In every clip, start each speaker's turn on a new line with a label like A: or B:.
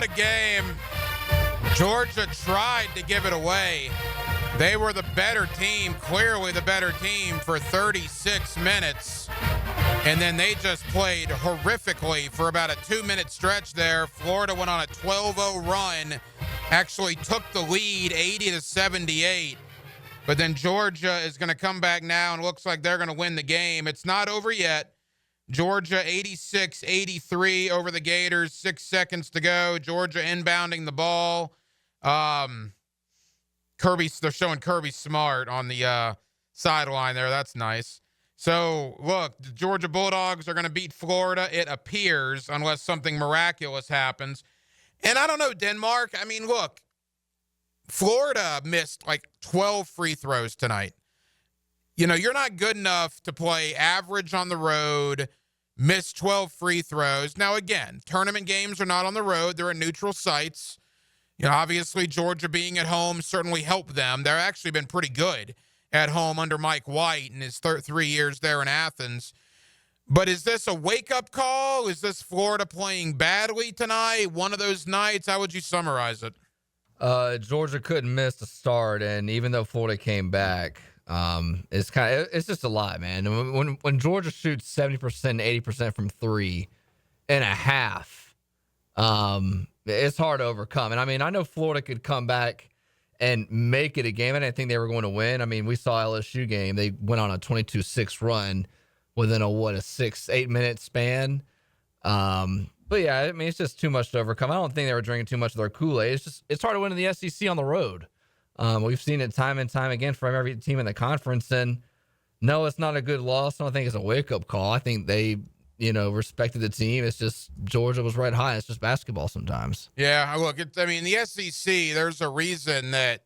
A: what a game. Georgia tried to give it away. They were the better team, clearly the better team for 36 minutes. And then they just played horrifically for about a 2-minute stretch there. Florida went on a 12-0 run, actually took the lead 80-78. But then Georgia is going to come back now and looks like they're going to win the game. It's not over yet. Georgia 86-83 over the Gators, 6 seconds to go. Georgia inbounding the ball. They're showing Kirby Smart on the sideline there. That's nice. So, look, the Georgia Bulldogs are going to beat Florida, it appears, unless something miraculous happens. And I don't know, Denmark. I mean, look, Florida missed like 12 free throws tonight. You know, you're not good enough to play average on the road, miss 12 free throws. Now, again, tournament games are not on the road. They're at neutral sites. You know, obviously, Georgia being at home certainly helped them. They've actually been pretty good at home under Mike White in his 3 years there in Athens. But is this a wake-up call? Is this Florida playing badly tonight? One of those nights? How would you summarize it?
B: Georgia couldn't miss the start, and even though Florida came back, it's just a lot, man. When Georgia shoots 70%, 80% from 3 and a half, it's hard to overcome. And I mean, I know Florida could come back and make it a game. I didn't think they were going to win. I mean, we saw LSU game. They went on a 22-6 run within a 6-8 minute span. But yeah, I mean, it's just too much to overcome. I don't think they were drinking too much of their Kool-Aid. It's hard to win in the SEC on the road. We've seen it time and time again from every team in the conference. And no, it's not a good loss. I don't think it's a wake-up call. I think they, respected the team. It's just Georgia was right high. It's just basketball sometimes.
A: Yeah, look, the SEC, there's a reason that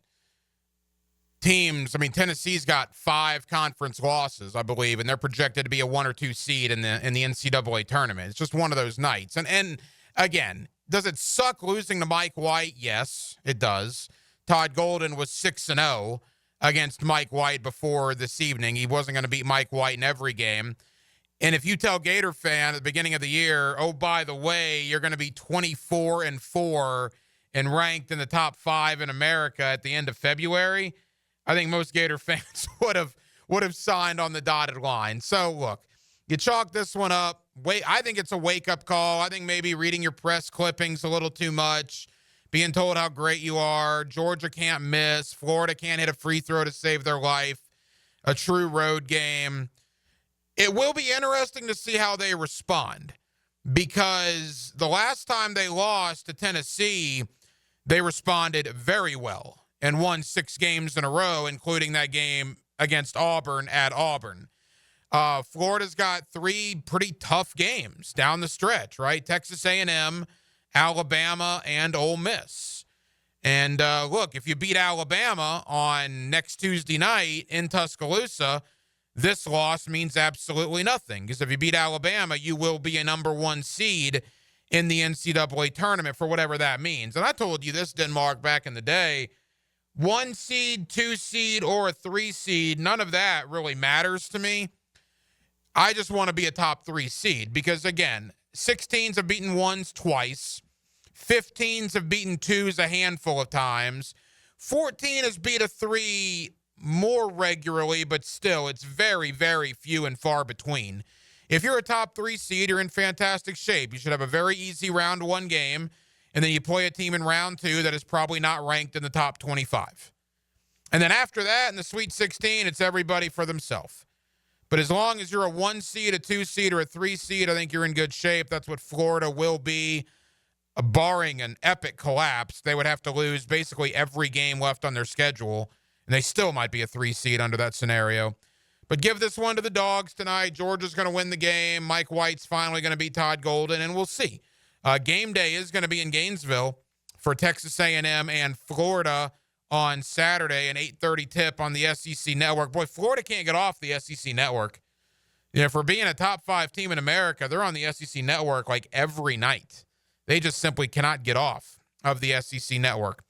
A: Tennessee's got 5 conference losses, I believe, and they're projected to be a 1 or 2 seed in the NCAA tournament. It's just one of those nights. And again, does it suck losing to Mike White? Yes, it does. Todd Golden was 6-0 against Mike White before this evening. He wasn't going to beat Mike White in every game. And if you tell Gator fan at the beginning of the year, oh, by the way, you're going to be 24-4 and ranked in the top 5 in America at the end of February, I think most Gator fans would have signed on the dotted line. So, look, you chalk this one up. I think it's a wake-up call. I think maybe reading your press clippings a little too much, being told how great you are. Georgia can't miss. Florida can't hit a free throw to save their life. A true road game. It will be interesting to see how they respond, because the last time they lost to Tennessee, they responded very well and won 6 games in a row, including that game against Auburn at Auburn. Florida's got 3 pretty tough games down the stretch, right? Texas A&M, Alabama, and Ole Miss. And look, if you beat Alabama on next Tuesday night in Tuscaloosa, this loss means absolutely nothing, because if you beat Alabama, you will be a number 1 seed in the NCAA tournament for whatever that means. And I told you this, Denmark, back in the day. 1 seed, 2 seed, or a 3 seed, none of that really matters to me. I just want to be a top 3 seed because, again, 16s have beaten 1s twice. 15s have beaten 2s a handful of times. 14 has beat a 3 more regularly, but still, it's very, very few and far between. If you're a top 3 seed, you're in fantastic shape. You should have a very easy round 1 game, and then you play a team in round 2 that is probably not ranked in the top 25. And then after that, in the Sweet 16, it's everybody for themselves. But as long as you're a 1 seed, a 2 seed, or a 3 seed, I think you're in good shape. That's what Florida will be. Barring an epic collapse, they would have to lose basically every game left on their schedule, and they still might be a 3 seed under that scenario. But give this one to the Dogs tonight. Georgia's going to win the game. Mike White's finally going to beat Todd Golden, and we'll see. Game day is going to be in Gainesville for Texas A&M and Florida on Saturday, an 8:30 tip on the SEC Network. Boy, Florida can't get off the SEC Network. For being a top 5 team in America, they're on the SEC Network like every night. They just simply cannot get off of the SEC Network.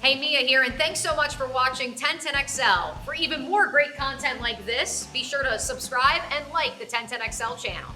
C: Hey, Mia here, and thanks so much for watching 1010XL. For even more great content like this, be sure to subscribe and like the 1010XL channel.